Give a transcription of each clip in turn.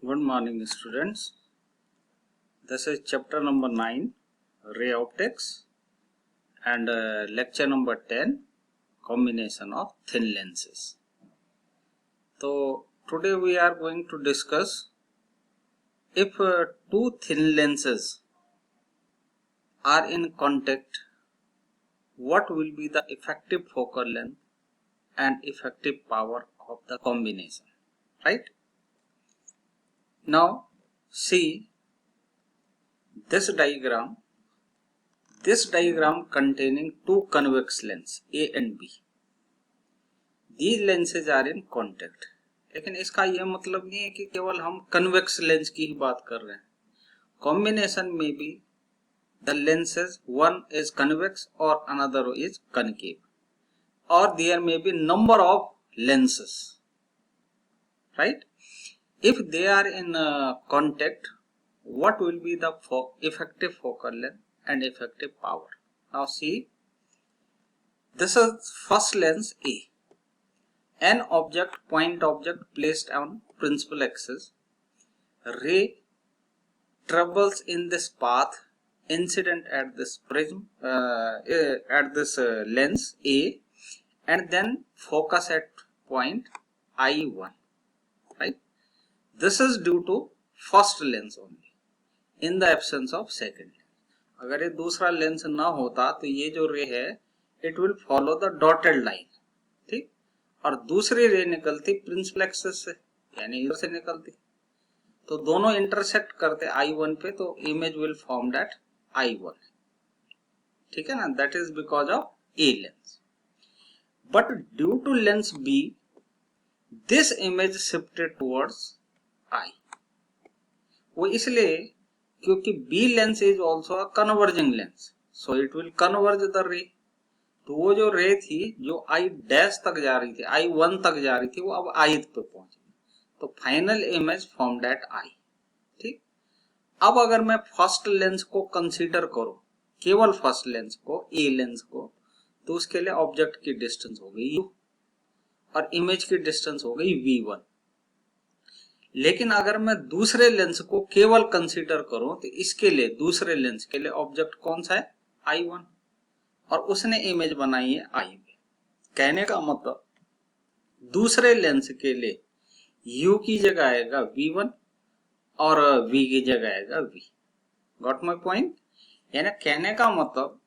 Good morning, students. This is chapter number 9, Ray Optics, and lecture number 10, Combination of Thin Lenses. So, today we are going to discuss if two thin lenses are in contact, what will be the effective focal length and effective power of the combination, right? Now, see this diagram containing two convex lenses A and B. These lenses are in contact. लेकिन इसका यह मतलब नहीं है कि केवल हम convex lens की ही बात कर रहे हैं. कॉम्बिनेशन में भी the lenses one is convex or another is concave, or there may be number of lenses, right? If they are in contact, what will be the effective focal length and effective power? Now see, this is first lens A. An point object placed on principal axis. Ray travels in this path incident at this prism, at this lens A, and then focus at point I1, right? This is due to first lens only, in the absence of second lens. अगर ये दूसरा lens ना होता तो ये जो रे है it will follow the dotted line, ठीक. और दूसरी रे निकलती प्रिंसिपल एक्सिस से, यानी इधर से निकलती, तो दोनों इंटरसेक्ट करते I1 पे, तो image will form that I1, ठीक है ना. That is because of A lens. But due to lens B, this image shifted towards I. वो इसलिए क्योंकि B lens is also a converging lens, so it will converge the ray. तो वो जो रे थी जो I डैश तक जा रही थी, I1 तक जा रही थी, वो अब I पे पहुंच गई, तो final image formed at I, ठीक. अब अगर मैं फर्स्ट लेंस को कंसीडर करूं, केवल फर्स्ट लेंस को, A लेंस को, तो उसके लिए ऑब्जेक्ट की डिस्टेंस हो गई U और इमेज की डिस्टेंस हो गई V1. लेकिन अगर मैं दूसरे लेंस को केवल कंसीडर करूं, तो इसके लिए, दूसरे लेंस के लिए ऑब्जेक्ट कौन सा है, I1, और उसने इमेज बनाई है I पे. कहने का मतलब दूसरे लेंस के लिए U की जगह आएगा V1 और V की जगह आएगा V. Got my point? यानी कहने का मतलब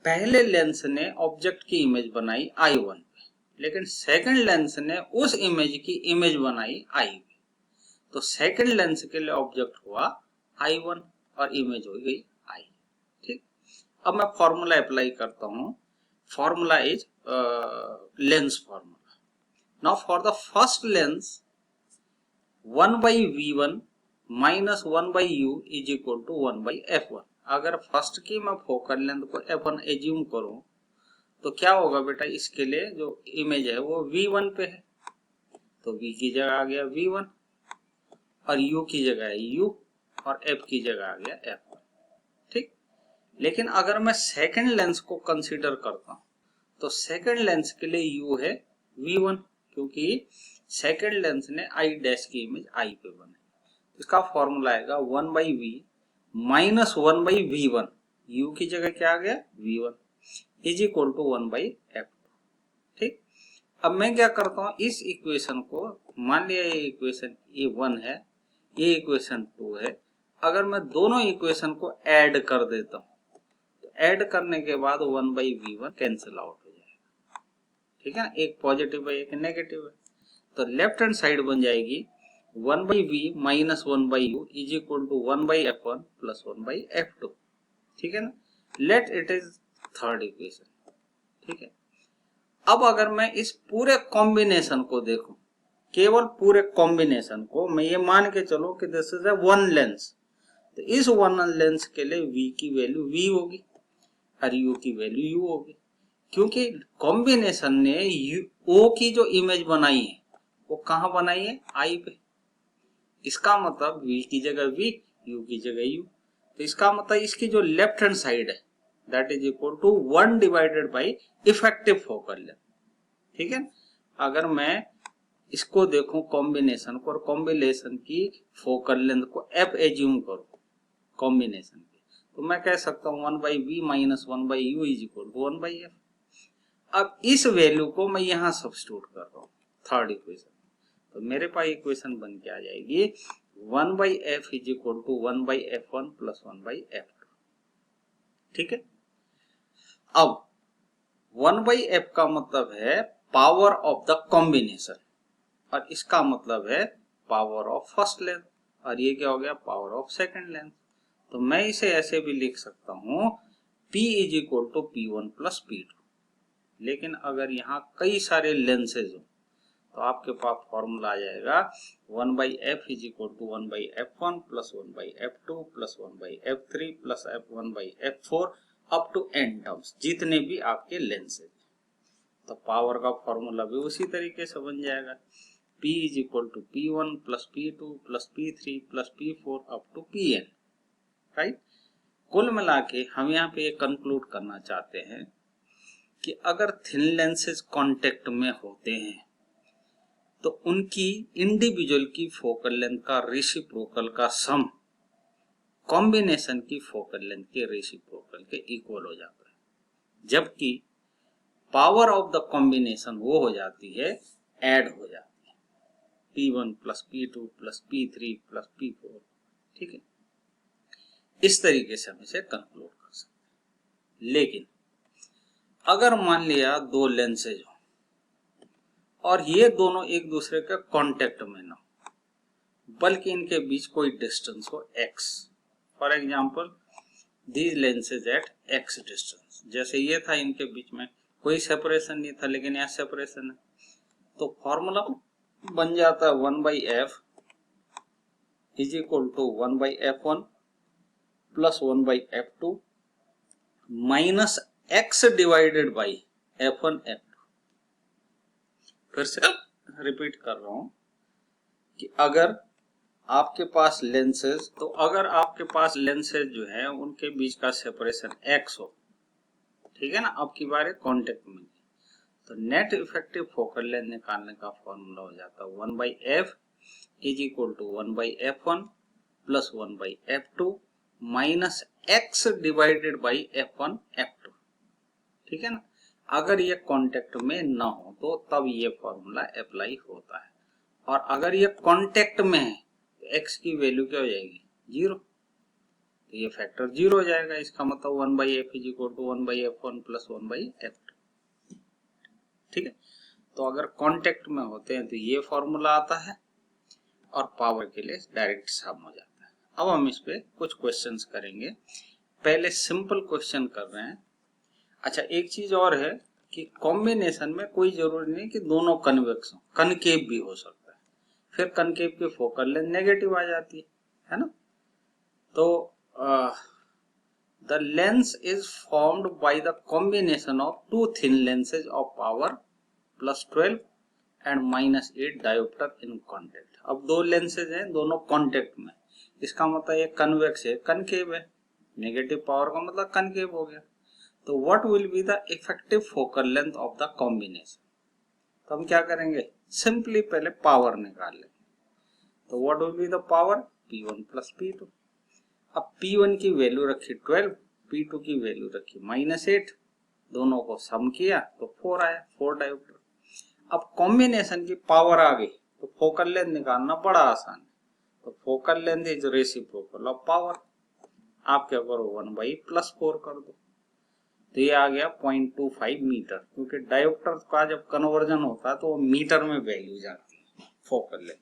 पहले लेंस ने ऑब्जेक्ट की इमेज बनाई I1 पे, लेकिन सेकंड लेंस ने उस इमेज की इमेज बनाई I पे. तो सेकंड लेंस के लिए ऑब्जेक्ट हुआ I1 और इमेज हो गई I, ठीक. अब मैं फॉर्मूला अप्लाई करता हूं. Formula is lens formula. Now for the first lens 1 by V1 minus 1 by U is equal to 1 by F1. अगर फर्स्ट की मैं फोकल लेंथ को F1 एज्यूम करूं, तो क्या होगा बेटा, इसके लिए जो इमेज है वो V1 पे है, तो V की जगह आ गया V1 और U की जगह है U और F की जगह आ गया F1, ठीक. लेकिन अगर मैं सेकंड लेंस को कंसीडर करता हूं, तो सेकंड लेंस के लिए U है V1, क्योंकि सेकंड लेंस ने I डैश की इमेज I पे बनाई. इसका फॉर्मूला आएगा 1 by V minus 1 by V1, U की जगह क्या आ गया V1, is equal to 1 by F2, ठीक. अब मैं क्या करता हूं, इस इक्वेशन को, मान लिया ये इक्वेशन A1 है, ये इक्वेशन 2 है. अगर मैं दोनों इक्वेशन को ऐड कर देता हूं, तो ऐड करने के बाद 1 by V1 कैंसिल आउट हो जाएगा, ठीक है. एक पॉजिटिव है एक नेगेटिव है, तो लेफ्ट हैंड साइड बन जाएगी 1 by V minus 1 by U is equal to 1 by F1 plus 1 by F2, ठीक है ना. Let it is third equation, ठीक है. अब अगर मैं इस पूरे कॉम्बिनेशन को देखूं, केवल पूरे कॉम्बिनेशन को, मैं ये मान के चलो कि this is a one lens, तो इस वन लेंस के लिए V की वैल्यू V होगी और U की वैल्यू U होगी, क्योंकि कॉम्बिनेशन ने O की जो इमेज बनाई है वो कहां बनाई है, I पे. इसका मतलब V की जगह V, U की जगह U, तो इसका मतलब इसकी जो लेफ्ट हैंड साइड है that is equal to 1 divided by effective focal length, ठीक है. अगर मैं इसको देखो कॉम्बिनेशन को, और कॉम्बिनेशन की फोकल लेंथ को एफ एज्यूम करो कॉम्बिनेशन की, तो मैं कह सकता हूँ 1/v minus 1/u is equal to 1/f। अब इस वैल्यू को मैं यहाँ सब्स्टिट्यूट कर रहा हूँ थर्ड इक्वेशन, तो मेरे पास इक्वेशन बन के आ जाएगी 1/f is equal to 1/f1 plus 1/f2। ठीक है, अब 1/f का मतलब है पावर ऑफ द कॉम्बिनेशन, और इसका मतलब है पावर ऑफ फर्स्ट लेंथ, और ये क्या हो गया, पावर ऑफ सेकंड लेंथ। तो मैं इसे ऐसे भी लिख सकता हूं P is equal to P1 plus P2। लेकिन अगर यहाँ कई सारे लेंसेज हो तो आपके पास फॉर्मूला आ जाएगा 1/f is equal to 1/f1 plus 1/f2 plus 1/f3 plus 1/f4 up to n terms, जितने भी आपके लेंसेज। तो पावर का फॉर्मूला भी उसी तरीके से बन जाएगा, P is equal to P1 plus P2 plus P3 plus P4 up to Pn। Right, कुल मिला के हम यहाँ पे कंक्लूड करना चाहते हैं कि अगर थिन लेंसेज कांटेक्ट में होते हैं तो उनकी इंडिविजुअल की फोकल लेंथ का रेसिप्रोकल का सम कॉम्बिनेशन की फोकल लेंथ के रेसिप्रोकल के इक्वल हो जाता है, जबकि पावर ऑफ द कॉम्बिनेशन वो हो जाती है, ऐड हो जाती है, P1 plus P2 plus P3 plus P4। ठीक है, इस तरीके से हम इसे कंक्लूड कर सकते हैं। लेकिन अगर मान लिया दो लेंसेज हो और ये दोनों एक दूसरे के कांटेक्ट में ना हो, बल्कि इनके बीच कोई डिस्टेंस हो x, for example these lenses at x distance, जैसे ये था, इनके बीच में कोई सेपरेशन नहीं था, लेकिन यहाँ सेपरेशन है, तो फॉर्मूला बन जाता है 1/f is equal to 1/f1 plus 1/f2 minus x divided by f1 f2। फिर से रिपीट कर रहा हूं कि अगर आपके पास लेंसेज, तो अगर आपके पास लेंसेज जो है उनके बीच का सेपरेशन x हो, ठीक है ना, अब की बार कांटेक्ट में, तो नेट इफेक्टिव फोकल लेंथ निकालने का फॉर्मूला हो जाता है 1/f is equal to 1/f1 plus 1/f2 minus x divided by f1 f2। ठीक है ना, अगर ये कांटेक्ट में ना हो तो तब ये फॉर्मूला अप्लाई होता है, और अगर ये कांटेक्ट में है तो x की वैल्यू क्या हो जाएगी, 0, तो ये फैक्टर 0 हो जाएगा। इसका मतलब 1/f is equal to 1/f1 plus 1/f2। ठीक है, तो अगर कांटेक्ट में होते हैं तो ये फॉर्मूला आता है, और पावर के लिए डायरेक्ट सम हो जाता है। अब हम इस पे कुछ क्वेश्चंस करेंगे, पहले सिंपल क्वेश्चन कर रहे हैं। अच्छा, एक चीज और है कि कॉम्बिनेशन में कोई जरूरी नहीं कि दोनों कन्वेक्स हो, कनकेव भी हो सकता है, फिर कनकेव की फोकल लेंथ नेगेटिव आ जाती है ना। तो the lens is formed by the combination of two thin lenses of power +12 and -8 diopter in contact. अब दो लेंसेज हैं, दोनों कॉन्टेक्ट में, इसका मतलब ये कन्वेक्स है, कनकेव है, नेगेटिव पावर का मतलब कनकेव हो गया। तो what will be the effective focal length of the combination, तो हम क्या करेंगे, सिंपली पहले पावर निकाल लेंगे। तो what will be the power, P1 plus P2। अब P1 की वैल्यू रखी 12, P2 की वैल्यू रखी -8, दोनों को सम किया तो 4 आया, 4 डायोप्टर। अब कॉम्बिनेशन की पावर आ गई तो फोकल लेंथ निकालना बड़ा आसान है, तो focal length is reciprocal of power. आप क्या करो, 1/+4 कर दो, तो ये आ गया 0.25 मीटर, क्योंकि डायोप्टर का जब कन्वर्जन होता है तो वो मीटर में वैल्यू जाती है फोकल लेंथ,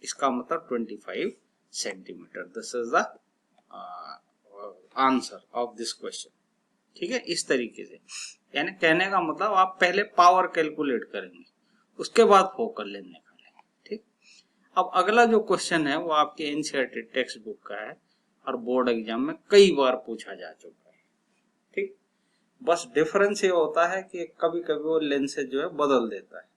इसका मतलब 25 centimetre. This is the answer of this question. ठीक है, इस तरीके से, यानी कहने का मतलब आप पहले पावर कैलकुलेट करेंगे, उसके बाद फोकल लेंथ निकालेंगे। ठीक, अब अगला जो क्वेश्चन है वो आपके एनसीईआरटी टेक्स्ट बुक का है और बोर्ड एग्जाम में कई बार पूछा जा चुका है। ठीक, बस डिफरेंस ये होता है कि कभी कभी वो लेंसेज जो है बदल देता है,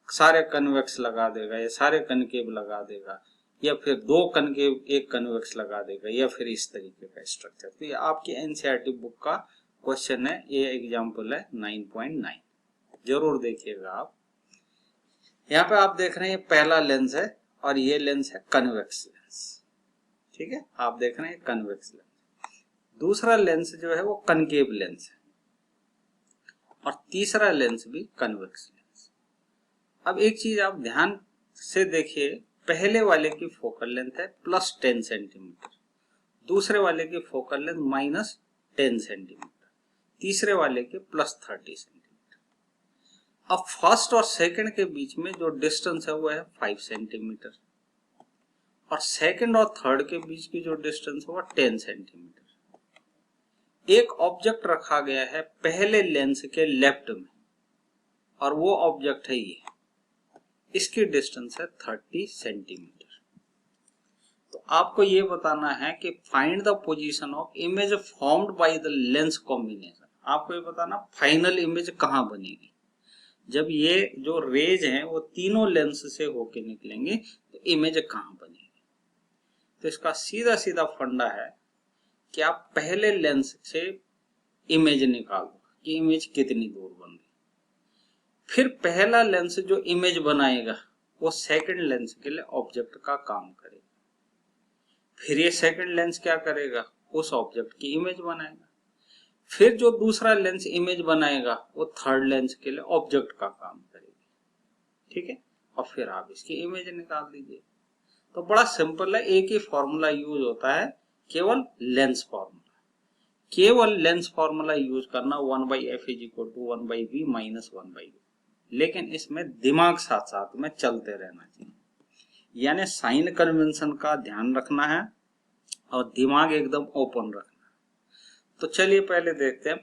सारे कन्वेक्स लगा देगा या सारे कनकेव लगा देगा, या फिर दो कनकेव एक कन्वेक्स लगा देगा, या फिर इस तरीके का स्ट्रक्चर। तो ये आपकी एनसीईआरटी बुक का क्वेश्चन है, ये एग्जाम्पल है 9.9, जरूर देखिएगा आप। यहाँ पे आप देख रहे हैं पहला लेंस है और ये लेंस है कन्वेक्स लेंस, ठीक है, आप देख रहे हैं कन्वेक्स लेंस। दूसरा लेंस जो है वो कनकेव लेंस है और तीसरा लेंस भी कन्वेक्स लेंस। अब एक चीज आप ध्यान से देखिए, पहले वाले की फोकल लेंथ है +10 सेंटीमीटर, दूसरे वाले की फोकल लेंथ -10 सेंटीमीटर, तीसरे वाले के +30 सेंटीमीटर। अब फर्स्ट और सेकंड के बीच में जो डिस्टेंस है वो है 5 सेंटीमीटर और सेकंड और थर्ड के बीच की जो डिस्टेंस है वो 10 सेंटीमीटर। एक ऑब्जेक्ट रखा गया है पहले लेंस के लेफ्ट में और वो ऑब्जेक्ट है ये, इसकी डिस्टेंस है 30 सेंटीमीटर। तो आपको ये बताना है कि find the position of image formed by the lens combination. आपको ये बताना फाइनल इमेज कहाँ बनेगी जब ये जो रेज हैं वो तीनों लेंस से होके निकलेंगे, तो इमेज कहाँ बनेगी। तो इसका सीधा सीधा फंडा है कि आप पहले लेंस से इमेज निकालो कि इमेज कितनी दूर बन रही, फिर पहला लेंस जो इमेज बनाएगा वो सेकंड लेंस के लिए ऑब्जेक्ट का काम करेगा, फिर ये सेकंड लेंस क्या करेगा, उस ऑब्जेक्ट की इमेज बनाएगा, फिर जो दूसरा लेंस इमेज बनाएगा वो थर्ड लेंस के लिए ऑब्जेक्ट का काम करेगी, ठीक है, और फिर आप इसकी इमेज निकाल दीजिए। तो बड़ा सिंपल है, एक ही फॉर्मूला यूज होता है, केवल लेंस फॉर्मूला, केवल लेंस फॉर्मूला यूज करना 1/f = 1/v - 1/v, लेकिन इसमें दिमाग साथ साथ में चलते रहना चाहिए, यानी साइन कन्वेंशन का ध्यान रखना है और दिमाग एकदम ओपन रखना है। तो चलिए पहले देखते हैं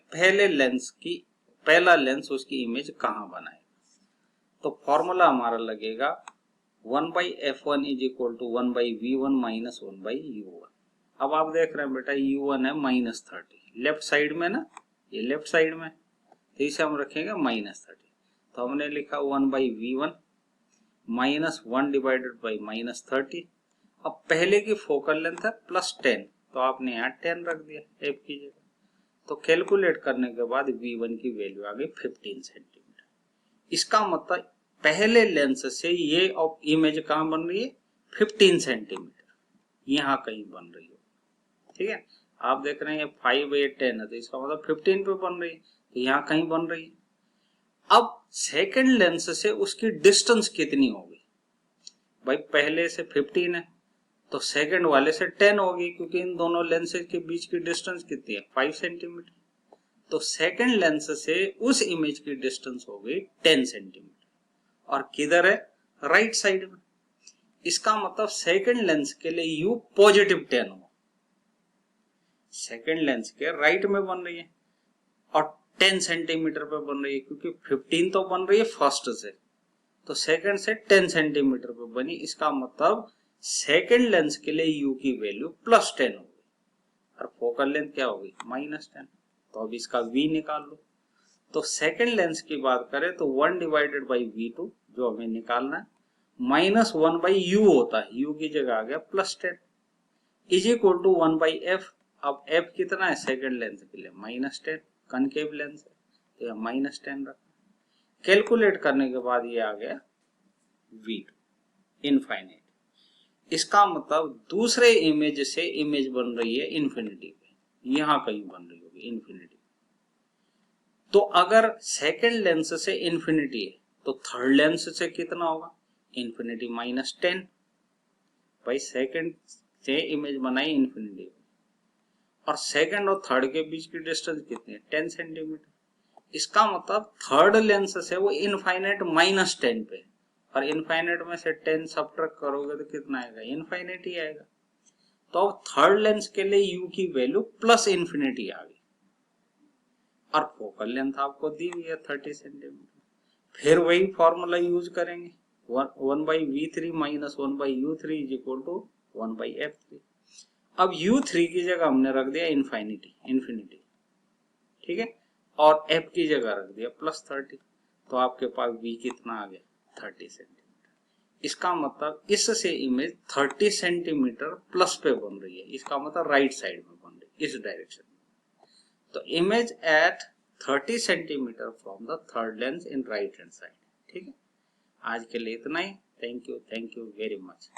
पहला लेंस उसकी इमेज कहाँ बनाएगा। तो फॉर्मूला हमारा लगेगा 1/f1 = 1/v1 - 1/u1। अब आप देख रहे हैं बेटा u1 है -30 लेफ्ट साइड में ना, ये लेफ्ट साइड में, तो इसे हम रखेंगे -30। तो हमने लिखा 1/v1 -1 / -30। अब पहले की फोकल लेंथ है +10, तो आपने यहाँ 10 रख दिया f की जगह। तो कैलकुलेट करने के बाद v1 की वैल्यू आ गई 15 सेंटीमीटर। इसका मतलब पहले लेंस से ये इमेज कहाँ बन रही है, 15 सेंटीमीटर, यहाँ कहीं बन रही है, ठीक है। आप देख रहे हैं 5 या 10 है, तो इसका मतलब 15 पे बन रही है, तो यहाँ कहीं बन रही है। अब सेकंड लेंस से उसकी डिस्टेंस कितनी होगी, भाई पहले से 15 है तो सेकंड वाले से 10 होगी, क्योंकि इन दोनों लेंसेज के बीच की डिस्टेंस कितनी है, 5 सेंटीमीटर। तो सेकंड लेंस से उस इमेज की डिस्टेंस हो गई 10 सेंटीमीटर और किधर है, राइट साइड में। इसका मतलब सेकंड लेंस के लिए u +10 हो, सेकंड लेंस के राइट में बन रही है और 10 सेंटीमीटर पे बन रही है, क्योंकि 15 तो बन रही है फर्स्ट से, तो सेकंड से 10 सेंटीमीटर पे बनी। इसका मतलब सेकंड लेंस के लिए u की वैल्यू +10 होगी और फोकल लेंथ क्या होगी, -10। तो अब इसका v निकाल लो। तो सेकंड लेंस की बात करें तो 1/v2 जो हमें निकालना है -1/u होता है, u की जगह आ गया +10 = 1/f। अब f कितना है सेकंड लेंस के लिए, -10, कनकेव लेंस है तो यह -10 रखा। कैलकुलेट करने के बाद ये आ गया v2 इनफाइनाइट। इसका मतलब दूसरे इमेज से इमेज बन रही है इन्फिनिटी पे, यहां कहीं बन रही होगी इन्फिनिटी। तो अगर सेकंड लेंस से इन्फिनिटी है तो थर्ड लेंस से कितना होगा, इन्फिनिटी -10। भाई सेकंड से इमेज बनाई इन्फिनिटी और सेकंड और थर्ड के बीच की डिस्टेंस कितनी है, 10 सेंटीमीटर। इसका मतलब थर्ड लेंस से वो इनफाइनाइट -10 पे, और इनफाइनाइट में से 10 सब्ट्रैक्ट करोगे तो कितना आएगा, इनफाइनाइट ही आएगा। तो अब थर्ड लेंस के लिए u की वैल्यू +∞ आ गई और फोकल लेंथ आपको दी हुई है 30 सेंटीमीटर। फिर वही फॉर्मूला यूज करेंगे, 1/v3 - 1/u3 = 1/f3। अब u3 की जगह हमने रख दिया इन्फिनिटी, ठीक है, और f की जगह रख दिया +30। तो आपके पास v कितना आ गया, 30 सेंटीमीटर। इसका मतलब इससे इमेज 30 सेंटीमीटर प्लस पे बन रही है, इसका मतलब राइट साइड में बन रही है, इस डायरेक्शन में। तो image at 30 centimetre from the third lens in right hand side, ठीक है। आज के लिए इतना ही। Thank you very much.